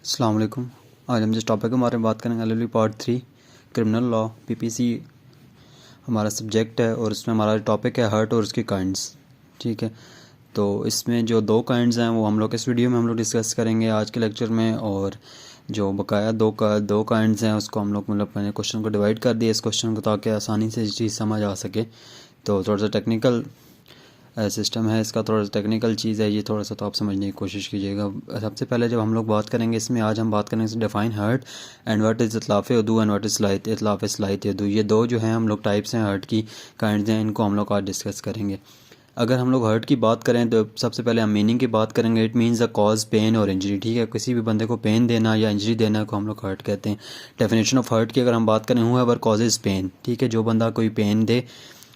अस्सलाम वालेकुम। आज हम जिस टॉपिक के बारे में बात करेंगे LLB part 3 criminal law PPC हमारा सब्जेक्ट है और इसमें हमारा टॉपिक है हर्ट और उसकी काइंड्स। ठीक है, तो इसमें जो दो काइंड्स हैं वो हम लोग इस वीडियो में हम लोग डिस्कस करेंगे आज के लेक्चर में। और जो बकाया दो काइंड्स हैं उसको हम लोग मतलब मैंने क्वेश्चन को डिवाइड कर दिया इस क्वेश्चन को ताकि आसानी से चीज़ समझ आ सके। तो थोड़ा सा टेक्निकल सिस्टम है इसका, थोड़ा सा टेक्निकल चीज़ है ये, थोड़ा सा तो आप समझने की कोशिश कीजिएगा। सबसे पहले जब हम लोग बात करेंगे इसमें, आज हम बात करेंगे define hurt and what is इतलाफ़ उदू एंड व्हाट इज़ इतलाफ़ सलाहियत उदू। ये दो जो हैं हम लोग टाइप्स हैं हर्ट की, काइंड्स हैं, इनको हम लोग आज डिस्कस करेंगे। अगर हम लोग हर्ट की बात करें तो सबसे पहले हम मीनिंग की बात करेंगे। It means a cause pain और इंजरी। ठीक है, किसी भी बंदे को पेन देना या इंजरी देना को हम लोग हर्ट कहते हैं। डेफिनेशन ऑफ हर्ट की अगर हम बात करें, हूएवर कॉजेज पेन। ठीक है, जो बंदा कोई पेन दे,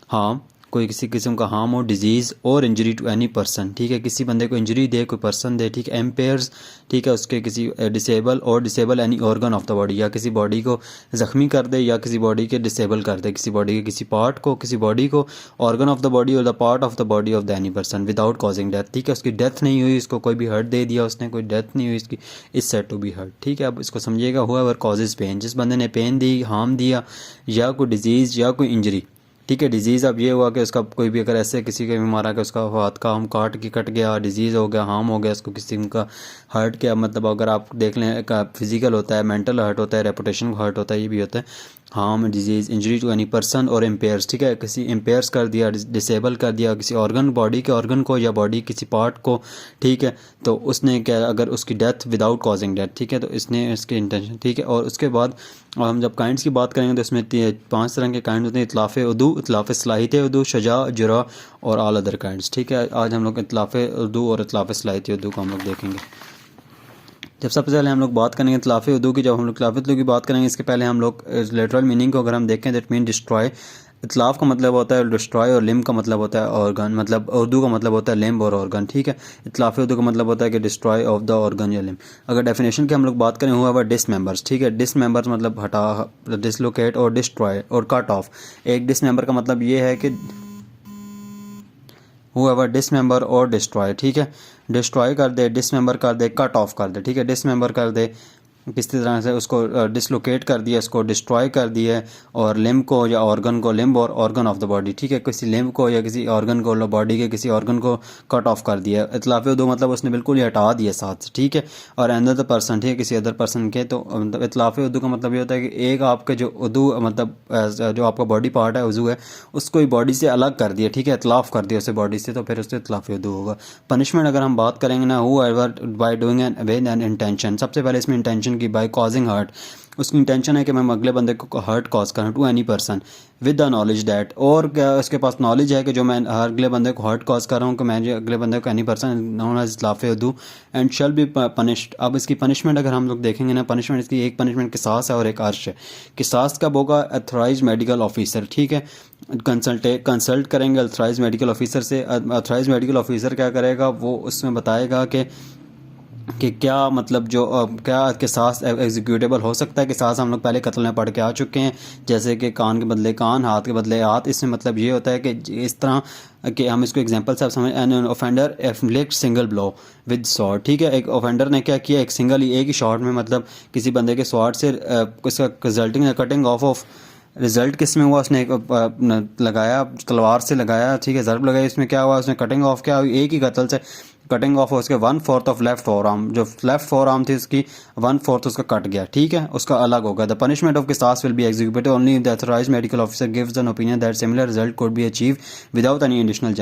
हाँ कोई किसी किस्म का हार्म हो, डिजीज़ और इंजरी टू एनी पर्सन। ठीक है, किसी बंदे को इंजरी दे, कोई पर्सन दे। ठीक है, एम्पेयर्स, ठीक है, उसके किसी disable any organ of the body, या किसी बॉडी को ज़ख्मी कर दे या किसी बॉडी के डिसेबल कर दे, किसी बॉडी के किसी पार्ट को, किसी बॉडी को, ऑर्गन ऑफ द बॉडी और the part of the body of the any person without causing death. ठीक है, उसकी डेथ नहीं हुई, इसको कोई भी हर्ट दे दिया उसने, कोई डेथ नहीं हुई इसकी, इस सेट टू बी हर्ट। ठीक है, अब इसको समझिएगा, हुएवर कॉजेज पेन, जिस बंदे ने पेन दी, हार्म दिया या कोई डिजीज़ या कोई इंजरी। ठीक है, डिजीज़ अब ये हुआ कि उसका कोई भी अगर ऐसे किसी के भी मारा कि उसका हाथ का हम कट गया, डिजीज़ हो गया, हार्म हो गया, उसको किसी का हर्ट किया। मतलब अगर आप देख लें, एक फिजिकल होता है, मेंटल हर्ट होता है, रेपुटेशन हर्ट होता है, ये भी होता है harm, disease, injury to any person और इम्पेयर्स। ठीक है, किसी इम्पेयर्स कर दिया, डिसेबल कर दिया किसी ऑर्गन, बॉडी के ऑर्गन को या बॉडी किसी पार्ट को। ठीक है, तो उसने क्या, अगर उसकी डेथ विदाउट कॉजिंग डेथ। ठीक है, तो इसने इसके इंटेंशन। ठीक है, और उसके बाद हम जब काइंड्स की बात करेंगे तो इसमें 5 तरह के काइंड होते हैं। इतलाफ़ उदू, इतलाफ़ सलाहियत उदू, शजा, जुरा और आल अदर काइंड्स। ठीक है, आज हम लोग इतलाफ़ उदू और इतलाफ़ सलाहियत उदू को हम लोग देखेंगे। जब सबसे पहले हम लोग बात करेंगे इतलाफ़ उदू की, जब हम लोग इतलाफ़ उदू की बात करेंगे इसके पहले हम लोग लिटरल मीनिंग को अगर हम देखें, दैट मीन डिस्ट्रॉय। इतलाफ़ का मतलब होता है डिस्ट्रॉय और लिम्ब का मतलब होता है ऑर्गन, मतलब उर्दू का मतलब होता है लिम्ब और ऑर्गन। ठीक है, इतलाफ़ उर्दू का मतलब होता है कि डिस्ट्रॉय ऑफ द ऑर्गन या लिम्ब। अगर डेफिनेशन की हम लोग बात करें, हुआ डिसमेंबर्स। ठीक है, डिसमेंबर्स मतलब हटा, डिसलोकेट और डिस्ट्रॉय और कट ऑफ। एक डिसमेंबर का मतलब ये है कि हुएवर डिसमेंबर और डिस्ट्रॉय। ठीक है, डिस्ट्रॉय कर दे, डिसमेंबर कर दे, कट ऑफ कर दे। ठीक है, डिसमेंबर कर दे, किसी तरह से उसको डिसलोकेट कर दिया, उसको डिस्ट्रॉय कर दिया, और लिम्ब को या ऑर्गन को, लिम्ब और ऑर्गन ऑफ द बॉडी। ठीक है, किसी लिम्ब को या किसी ऑर्गन को, बॉडी के किसी ऑर्गन को कट ऑफ कर दिया। इतलाफ़ उदू मतलब उसने बिल्कुल ही हटा दिया साथ से। ठीक है, और अनदर पर्सन, ठीक है, किसी अदर पर्सन के। तो मतलब इतलाफ़ उदू का मतलब ये होता है कि एक आपके जो उदू मतलब जो आपका बॉडी पार्ट है, उज़ू है, उसको ही बॉडी से अलग कर दिया। ठीक है, इतलाफ़ कर दिया उसे बॉडी से, तो फिर उससे इतलाफ़ उदू होगा। पनिशमेंट अगर हम बात करेंगे ना, whoever by doing an with an intention. सबसे पहले इसमें इंटेंशन की, बाय कॉजिंग हर्ट, उसकी इंटेंशन है कि मैं अगले बंदे को हर्ट कॉज करूँ, to any person with the knowledge that, और क्या उसके पास नॉलेज है कि जो मैं अगले बंदे को हर्ट कॉज कर रहा हूँ कि मैं जो अगले बंदे को एनी पर्सन नोन एज इतलाफ़ उदू एंड शैल बी पनिश्ड। अब इसकी पनिशमेंट अगर हम लोग देखेंगे ना, पनिशमेंट इसकी एक पनिशमेंट किसास है और एक अर्श है। किसास कब होगा? Authorised medical officer. ठीक है, कंसल्ट करेंगे अथोराइज मेडिकल ऑफिसर से। अथोराइज मेडिकल ऑफिसर क्या करेगा, वो उसमें बताएगा कि क्या मतलब जो क्या किसास एग्जीक्यूटेबल हो सकता है। किसास हम लोग पहले कत्ल में पढ़ के आ चुके हैं, जैसे कि कान के बदले कान, हाथ के बदले हाथ। इसमें मतलब ये होता है कि इस तरह कि हम इसको एग्जांपल से आप समझ, an offender afflict single blow with sword. ठीक है, एक ऑफेंडर ने क्या किया, एक सिंगल ही, एक ही शॉट में मतलब किसी बंदे के स्वॉर्ड से इसका रिजल्टिंग कटिंग ऑफ रिजल्ट किस में हुआ, उसने लगाया, तलवार से लगाया। ठीक है, ज़रब लगाई, इसमें क्या हुआ, उसने कटिंग ऑफ क्या हुई, एक ही कत्ल से कटिंग ऑफ उसके 1/4 ऑफ लेफ्ट फोर आर्म, जो लेफ्ट फोर आर्म थी उसकी 1/4 उसका कट गया। ठीक है, उसका अलग हो गया। द पनिशमेंट ऑफ किसास will be executed only if the authorised medical officer gives an opinion that similar result could be achieve without any additional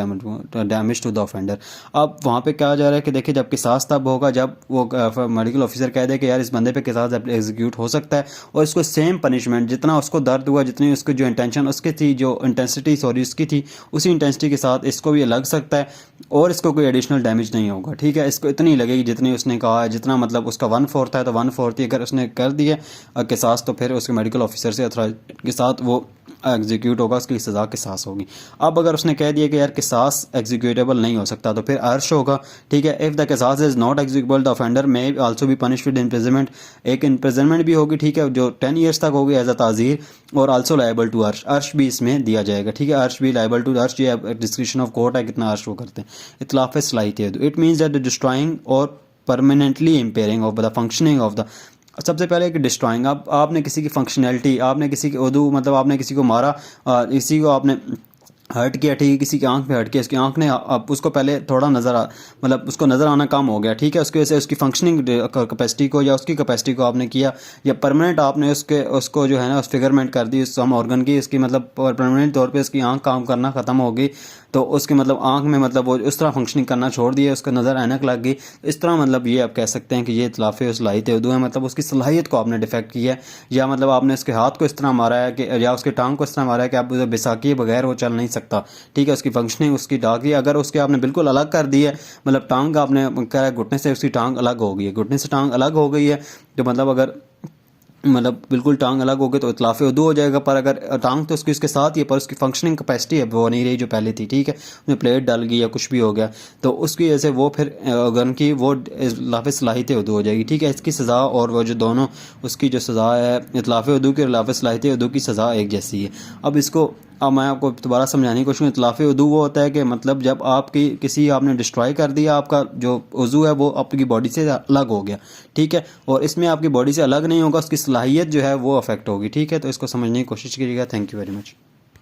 damage to the offender. अब वहाँ पे क्या जा रहा है कि देखिए, जब किसास तब होगा जब वो मेडिकल ऑफिसर कह दे कि यार इस बंदे पे किसास एग्जीक्यूट हो सकता है, और इसको सेम पनिशमेंट, जितना उसको दर्द हुआ, जितनी उसकी जो इंटेंशन उसकी थी, जो इंटेंसिटी उसकी थी, उसी इंटेंसिटी के साथ इसको भी लग सकता है, और इसको कोई एडिशनल डैमेज नहीं होगा। ठीक है, इसको इतनी लगेगी जितनी उसने कहा है, जितना मतलब उसका 1/4 है तो 1/4 ही अगर उसने कर दिया किसास, तो फिर उसके मेडिकल ऑफिसर से अथॉराइज के साथ वो एग्जीक्यूट होगा, उसकी सज़ा किसास होगी। अब अगर उसने कह दिया कि यार किसास एग्जीक्यूटेबल नहीं हो सकता, तो फिर अर्श होगा। ठीक है, इफ़ द किसास is not executable the offender may also be punished with imprisonment. एक इम्प्रिजनमेंट भी होगी, ठीक है, जो 10 ईयर्स तक होगी एज अ ताज़ीर, और आल्सो लायबल टू अर्श, अर्श भी इसमें दिया जाएगा। ठीक है, अर्श भी लायबल टू अर्श, ये डिस्क्रिप्शन ऑफ कोर्ट है कितना अर्श वो करते हैं। इतलाफ़ सलाहियत, इट मीन्स दैट डिस्ट्रॉइंग और permanently impairing of the functioning of the. सबसे पहले एक डिस्ट्रॉइंग, आपने किसी की फंक्शनैलिटी, आपने किसी की उदू मतलब आपने किसी को मारा, किसी को आपने हर्ट किया, ठीक है, किसी की आंख पे हर्ट किया, उसकी आंख ने अब उसको पहले थोड़ा मतलब उसको नज़र आना कम हो गया, ठीक है, उसकी वजह से उसकी फंक्शनिंग कैपेसिटी को या उसकी कैपेसिटी को आपने किया, या परमानेंट आपने उसको जो है ना फिगरमेंट कर दी उस हम ऑर्गन की, उसकी मतलब परमानेंट तौर पे उसकी आंख काम करना ख़त्म हो गई, तो उसके मतलब आंख में मतलब वो उस तरह फंक्शनिंग करना छोड़ दिया, उसका नज़र ऐनक लग गई। इस तरह मतलब ये आप कह सकते हैं कि ये इतलाफ़े सलाहियत उदू है, मतलब उसकी सलाहियत को आपने डिफेक्ट किया है, या मतलब आपने उसके हाथ को इस तरह मारा है कि, या उसके टांग को इस तरह मारा है कि आप उसे बिसाकी के बगैर वो चल नहीं सकता, ठीक है, उसकी फंक्शनिंग उसकी टांग, अगर उसके आपने बिल्कुल अलग कर दी है, मतलब टांग आपने कह रहा है घुटने से उसकी टांग अलग हो गई है, घुटने से टांग अलग हो गई है, तो मतलब अगर मतलब बिल्कुल टांग अलग हो गई तो इतलाफ़े उदू हो जाएगा। पर अगर टांग तो उसके साथ ही है, पर उसकी फंक्शनिंग कैपेसिटी है वो नहीं रही जो पहले थी, ठीक है, उसमें प्लेट डल गई या कुछ भी हो गया, तो उसकी वजह से वो फिर गन की वो इतलाफ़े सलाहियत उदू हो जाएगी, ठीक है। इसकी सज़ा और वो जो दोनों उसकी जो सज़ा है इतलाफ़े उदू की और इतलाफ़े सलाहियत उदू की सज़ा एक जैसी है। अब मैं आपको दोबारा समझाने की कोशिश करूँ। इतलाफ़े उदू वो होता है कि मतलब जब आपकी किसी आपने डिस्ट्रॉय कर दिया, आपका जो उज़ू है वो आपकी बॉडी से अलग हो गया, ठीक है, और इसमें आपकी बॉडी से अलग नहीं होगा, उसकी सलाहियत जो है वो अफेक्ट होगी, ठीक है। तो इसको समझने की कोशिश कीजिएगा। Thank you very much.